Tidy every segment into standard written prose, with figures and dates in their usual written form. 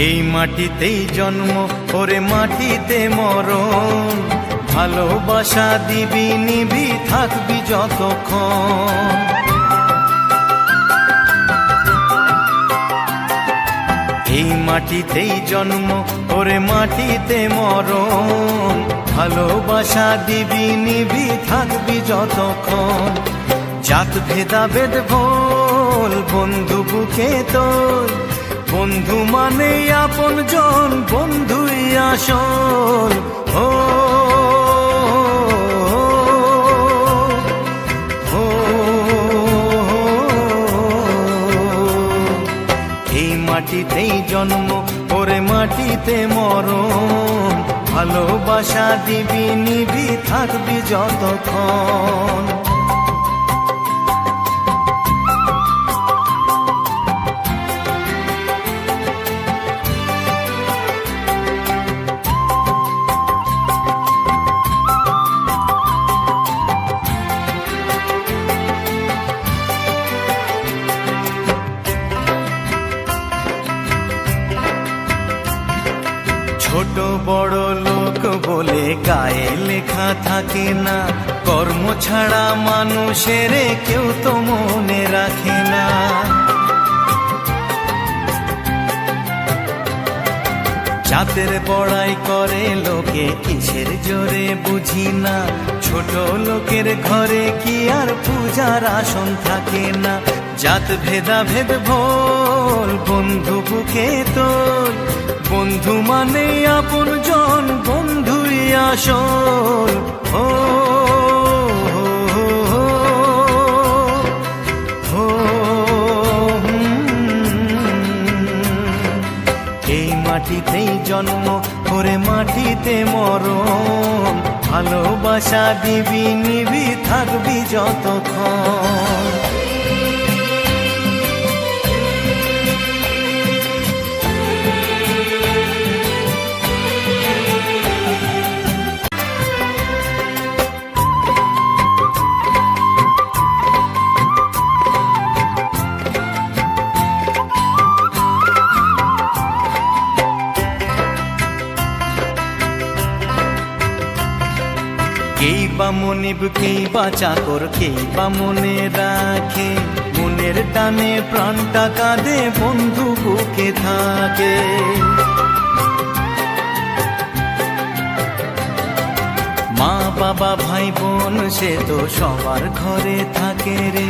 এই মাটিতেই জন্ম ওরে মাটিতে মরণ, ভালোবাসা দিবি নিবি থাকবি যতক্ষণ। এই মাটিতেই জন্ম ওরে মাটিতে মরণ, ভালোবাসা দিবি নিবি থাকবি যতক্ষণ। জাত ভেদাভেদ ভোল বন্ধু বুকে তোল, বন্ধু মানে আপন জন বন্ধুই আসল। ও এই মাটিতেই জন্ম ওরে মাটিতে মরণ, ভালোবাসা দিবি নিবি থাকবি যতক্ষণ। ছোট বড় লোক বলে গায়ে লেখা থাকে না, কর্ম ছাড়া মানুষের কেউ তো মনে রাখে না। জাতের বড়াই করে লোকে কিসের জোরে বুঝি না, ছোট লোকের ঘরে কি আর পূজার আসন থাকে না। জাত ভেদাভেদ ভোল বন্ধু বুকে তোল, বন্ধু মানে আপন জন বন্ধুই আসল। ও এই মাটিতেই জন্ম ওরে মাটিতে মরণ, ভালোবাসা দিবি নিবি থাকবি যতক্ষণ। কেই বা মনিব কেই বা চাকর কেই বা মনে রাখে, মনের টানে প্রাণটা কাঁদে বন্ধু বুকে থাকে। মা বাবা ভাই বোন সে তো সবার ঘরে থাকে রে,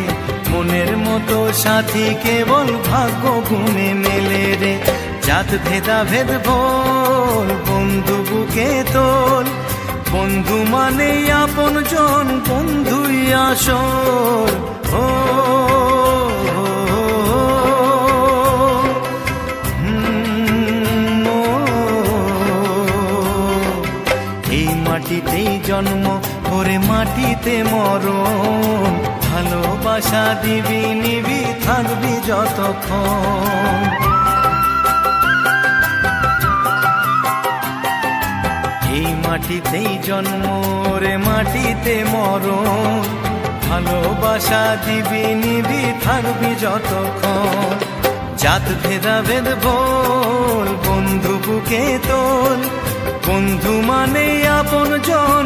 মনের মতো সাথী কেবল ভাগ্য গুণে মেলে রে। জাত ভেদাভেদ ভোল বন্ধু বুকে তোল, বন্ধু মানে আপন জন বন্ধুই আসল। ও এই মাটিতেই জন্ম ওরে মাটিতে মরণ, ভালোবাসা দিবি নিবি থাকবি যতক্ষণ। এই মাটিতেই জন্ম রে মাটিতে মরণ, ভালোবাসা দিবি নিবি থাকবি যতক্ষণ। জাত ভেদাভেদ ভোল বন্ধু বুকে তোল, বন্ধু মানে আপন জন।